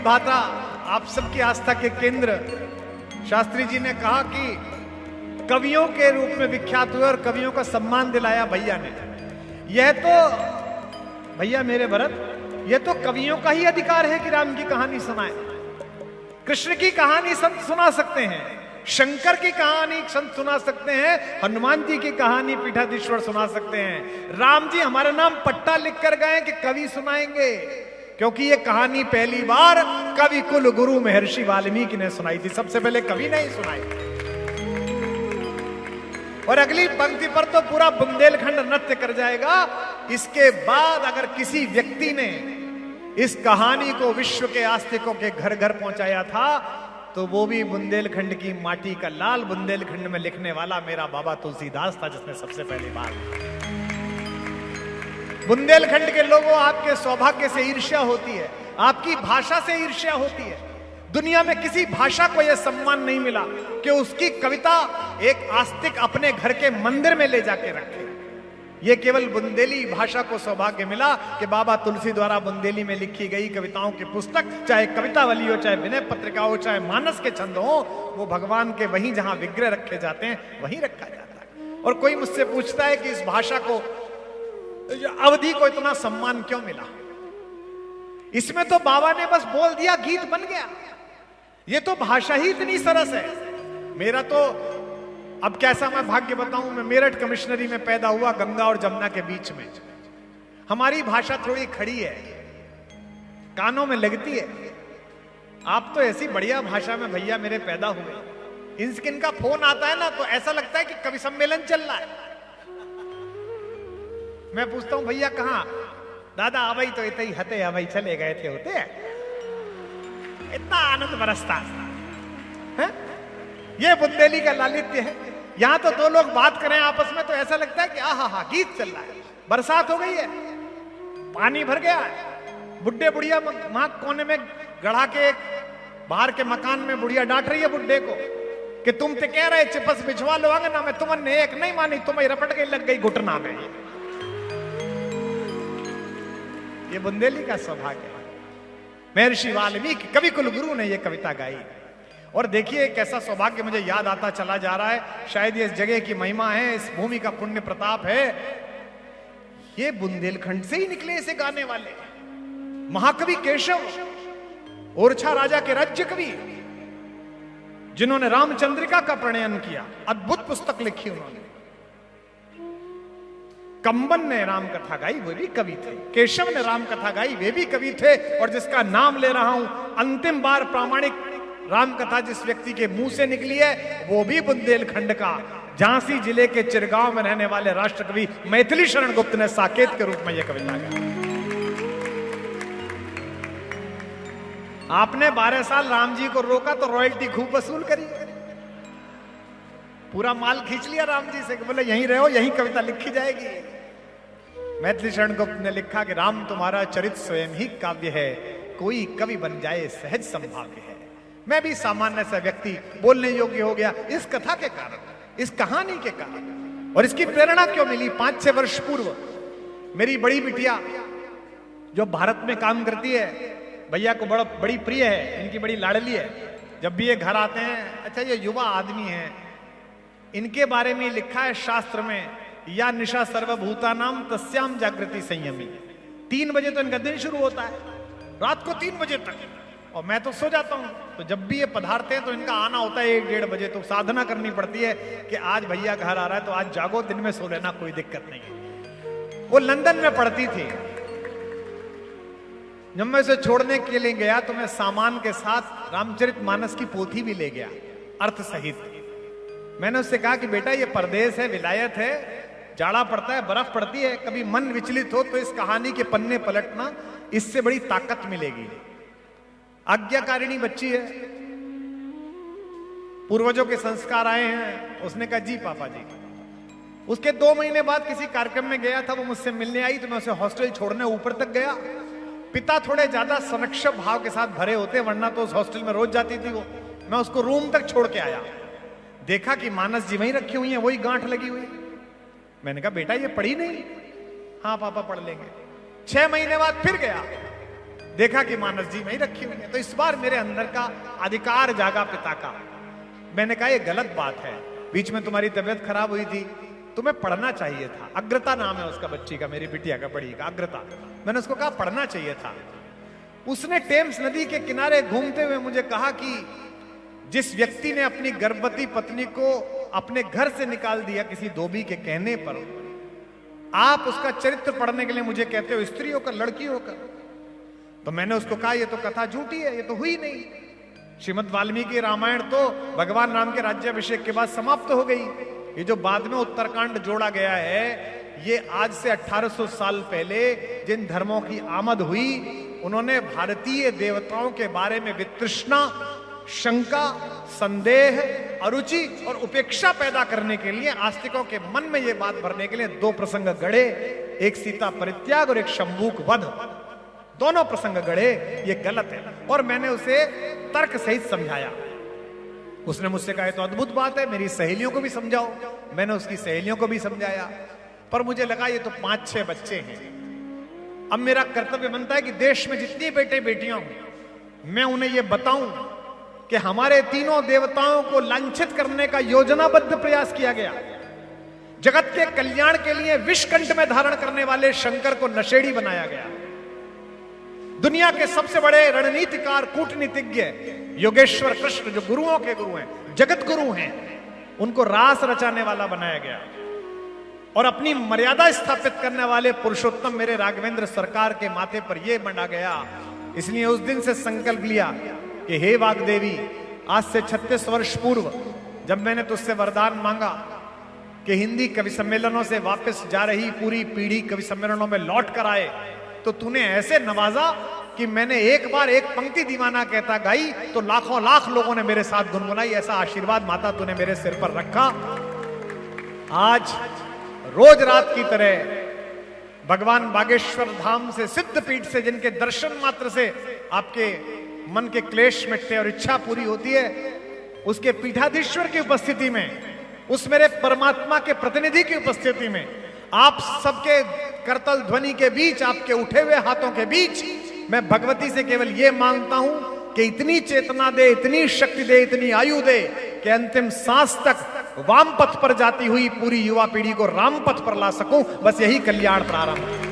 भाता आप सबकी आस्था के केंद्र शास्त्री जी ने कहा कि कवियों के रूप में विख्यात हुए और कवियों का सम्मान दिलाया भैया ने। यह तो भैया मेरे भरत, यह तो कवियों का ही अधिकार है कि राम की कहानी सुनाए। कृष्ण की कहानी संत सुना सकते हैं, शंकर की कहानी संत सुना सकते हैं, हनुमान जी की कहानी पीठाधीश्वर सुना सकते हैं। राम जी हमारा नाम पट्टा लिख कर गए कि कवि सुनाएंगे, क्योंकि ये कहानी पहली बार कवि कुल गुरु महर्षि वाल्मीकि ने सुनाई थी। सबसे पहले कवि ने ही सुनाई। और अगली पंक्ति पर तो पूरा बुंदेलखंड नृत्य कर जाएगा। इसके बाद अगर किसी व्यक्ति ने इस कहानी को विश्व के आस्तिकों के घर घर पहुंचाया था तो वो भी बुंदेलखंड की माटी का लाल, बुंदेलखंड में लिखने वाला मेरा बाबा तुलसीदास था, जिसने सबसे पहली बार। बुंदेलखंड के लोगों, आपके सौभाग्य से ईर्ष्या होती है, आपकी भाषा से ईर्ष्या होती है। दुनिया में किसी भाषा को यह सम्मान नहीं मिला कि उसकी कविता एक आस्तिक अपने घर के मंदिर में ले जाके रखे। यह केवल बुंदेली भाषा को सौभाग्य मिला कि बाबा तुलसी द्वारा बुंदेली में लिखी गई कविताओं की पुस्तक, चाहे कवितावली हो, चाहे विनय पत्रिका हो, चाहे मानस के छंद हो, वो भगवान के वहीं जहां विग्रह रखे जाते हैं वहीं रखा जाता है। और कोई मुझसे पूछता है कि इस भाषा को, अवधि को इतना सम्मान क्यों मिला? इसमें तो बाबा ने बस बोल दिया, गीत बन गया। ये तो भाषा ही इतनी सरस है। मेरा तो अब कैसा मैं भाग्य बताऊं, मैं मेरठ कमिश्नरी में पैदा हुआ, गंगा और जमुना के बीच में। हमारी भाषा थोड़ी खड़ी है, कानों में लगती है। आप तो ऐसी बढ़िया भाषा में भैया मेरे पैदा हुए, इनका फोन आता है ना तो ऐसा लगता है कि कवि सम्मेलन चल रहा है। मैं पूछता हूं भैया कहां? दादा अवई तो इतने ही हते, अवई चले गए थे होते हैं। इतना आनंद बरसता है। ये बुंदेली का लालित्य है। यहां तो दो लोग बात करें आपस में तो ऐसा लगता है कि आहा हा गीत चल रहा है। बरसात हो गई है, पानी भर गया है, बुढ़े बुढ़िया वहां कोने में गढ़ा के एक बाहर के मकान में बुढ़िया डांट रही है बुढ़े को कि तुम तो कह रहे चिपस बिछवा लो ना, मैं तुमने एक नहीं मानी, तुम्हें रपट गई, लग गई घुटना में। ये बुंदेली का सौभाग्य है। महर्षि वाल्मीकि कवि कुल गुरु ने यह कविता गाई। और देखिए कैसा सौभाग्य मुझे याद आता चला जा रहा है। शायद ये इस जगह की महिमा है, इस भूमि का पुण्य प्रताप है। ये बुंदेलखंड से ही निकले इसे गाने वाले महाकवि केशव, ओरछा राजा के राज्य कवि, जिन्होंने रामचंद्रिका का प्रणयन किया, अद्भुत पुस्तक लिखी उन्होंने। कंबन ने राम कथा गाई, वे भी कवि थे। केशव ने राम कथा गाई, वे भी कवि थे। और जिसका नाम ले रहा हूं, अंतिम बार प्रामाणिक राम कथा जिस व्यक्ति के मुंह से निकली है वो भी बुंदेलखंड का, झांसी जिले के चिरगांव में रहने वाले राष्ट्रकवि मैथिली शरण गुप्त ने साकेत के रूप में यह कविता गाई। आपने 12 साल राम जी को रोका तो रॉयल्टी खूब वसूल करी, पूरा माल खींच लिया राम जी से, बोले यहीं रहो, यहीं कविता लिखी जाएगी। मैथिली शरण गुप्त ने लिखा कि राम तुम्हारा चरित्र स्वयं ही काव्य है, कोई कवि बन जाए सहज संभाव्य है। मैं भी सामान्य सा व्यक्ति बोलने योग्य हो गया इस कथा के कारण, इस कहानी के कारण। और इसकी प्रेरणा क्यों मिली? 5-6 वर्ष पूर्व मेरी बड़ी बिटिया जो भारत में काम करती है, भैया को बड़ी प्रिय है, इनकी बड़ी लाडली है। जब भी ये घर आते हैं, अच्छा ये युवा आदमी है, इनके बारे में लिखा है शास्त्र में, या निशा सर्वभूतानाम तस्याम जागृति संयमी। 3 बजे तो इनका दिन शुरू होता है, रात को 3 बजे तक, और मैं तो सो जाता हूं। तो जब भी ये पधारते हैं तो इनका आना होता है 1-1:30 बजे। तो साधना करनी पड़ती है कि आज भैया घर आ रहा है तो आज जागो, दिन में सो लेना, कोई दिक्कत नहीं है। वो लंदन में पढ़ती थी। जब मैं उसे छोड़ने के लिए गया तो मैं सामान के साथ रामचरितमानस की पोथी भी ले गया, अर्थ सहित। मैंने उससे कहा कि बेटा ये परदेश है, विलायत है, जाड़ा पड़ता है, बर्फ पड़ती है, कभी मन विचलित हो तो इस कहानी के पन्ने पलटना, इससे बड़ी ताकत मिलेगी। आज्ञाकारिणी बच्ची है, पूर्वजों के संस्कार आए हैं। उसने कहा जी पापा जी। उसके 2 महीने बाद किसी कार्यक्रम में गया था, वो मुझसे मिलने आई तो मैं उसे हॉस्टल छोड़ने ऊपर तक गया। पिता थोड़े ज्यादा संरक्षक भाव के साथ भरे होते, वरना तो उस हॉस्टल में रोज जाती थी वो। मैं उसको रूम तक छोड़ के आया, देखा कि मानस जी वहीं रखी हुई है, वही गांठ लगी हुई। मैंने कहा बेटा ये पढ़ी नहीं? हाँ पापा पढ़ लेंगे। 6 महीने बाद फिर गया, देखा कि मानस जी में ही रखी हुई है। तो इस बार मेरे अंदर का अधिकार जागा पिता का। मैंने कहा ये गलत बात है, बीच में तुम्हारी तबीयत खराब हुई थी, तुम्हें पढ़ना चाहिए था। अग्रता नाम है उसका, बच्ची का, मेरी बिटिया का, बड़ी का, अग्रता। मैंने उसको कहा पढ़ना चाहिए था। उसने टेम्स नदी के किनारे घूमते हुए मुझे कहा कि जिस व्यक्ति ने अपनी गर्भवती पत्नी को अपने घर से निकाल दिया किसी धोबी के कहने पर, आप उसका चरित्र पढ़ने के लिए मुझे कहते हो, स्त्री होकर, लड़की होकर। तो मैंने उसको कहा ये तो कथा झूठी है, ये तो हुई नहीं। श्रीमद् वाल्मीकि रामायण तो भगवान राम के राज्याभिषेक के बाद समाप्त हो गई। ये जो बाद में उत्तरकांड जोड़ा गया है, ये आज से 1800 साल पहले जिन धर्मों की आमद हुई, उन्होंने भारतीय देवताओं के बारे में वितृष्णा, शंका, संदेह, अरुचि और उपेक्षा पैदा करने के लिए, आस्तिकों के मन में यह बात भरने के लिए 2 प्रसंग गढ़े। एक सीता परित्याग और एक शंभूक वध। दोनों प्रसंग गढ़े, ये गलत है। और मैंने उसे तर्क सहित समझाया। उसने मुझसे कहा तो अद्भुत बात है, मेरी सहेलियों को भी समझाओ। मैंने उसकी सहेलियों को भी समझाया, पर मुझे लगा ये तो 5-6 बच्चे हैं। अब मेरा कर्तव्य बनता है कि देश में जितनी बेटे बेटियां हों, मैं उन्हें यह बताऊं कि हमारे तीनों देवताओं को लांछित करने का योजनाबद्ध प्रयास किया गया। जगत के कल्याण के लिए विषकंठ में धारण करने वाले शंकर को नशेड़ी बनाया गया। दुनिया के सबसे बड़े रणनीतिकार, कूटनीतिज्ञ योगेश्वर कृष्ण, जो गुरुओं के गुरु हैं, जगत गुरु हैं, उनको रास रचाने वाला बनाया गया। और अपनी मर्यादा स्थापित करने वाले पुरुषोत्तम मेरे राघवेंद्र सरकार के माथे पर यह बंधा गया। इसलिए उस दिन से संकल्प लिया कि हे वाग्देवी, आज से 36 वर्ष पूर्व जब मैंने तुझसे वरदान मांगा कि हिंदी कवि सम्मेलनों से वापस जा रही पूरी पीढ़ी कवि सम्मेलनों में लौट कर आए, तो तूने ऐसे नवाजा कि मैंने एक बार एक पंक्ति दीवाना कहता गाई तो लाखों लाख लोगों ने मेरे साथ गुनगुनाई। ऐसा आशीर्वाद माता तूने मेरे सिर पर रखा। आज रोज रात की तरह भगवान बागेश्वर धाम से, सिद्ध पीठ से, जिनके दर्शन मात्र से आपके मन के क्लेश मिटते और इच्छा पूरी होती है, उसके पीठाधीश्वर की उपस्थिति में, उस मेरे परमात्मा के प्रतिनिधि की उपस्थिति में, आप सबके करतल ध्वनि के बीच, आपके उठे हुए हाथों के बीच, मैं भगवती से केवल यह मांगता हूं कि इतनी चेतना दे, इतनी शक्ति दे, इतनी आयु दे कि अंतिम सांस तक वाम पथ पर जाती हुई पूरी युवा पीढ़ी को राम पथ पर ला सकूं। बस यही कल्याण प्रारंभ।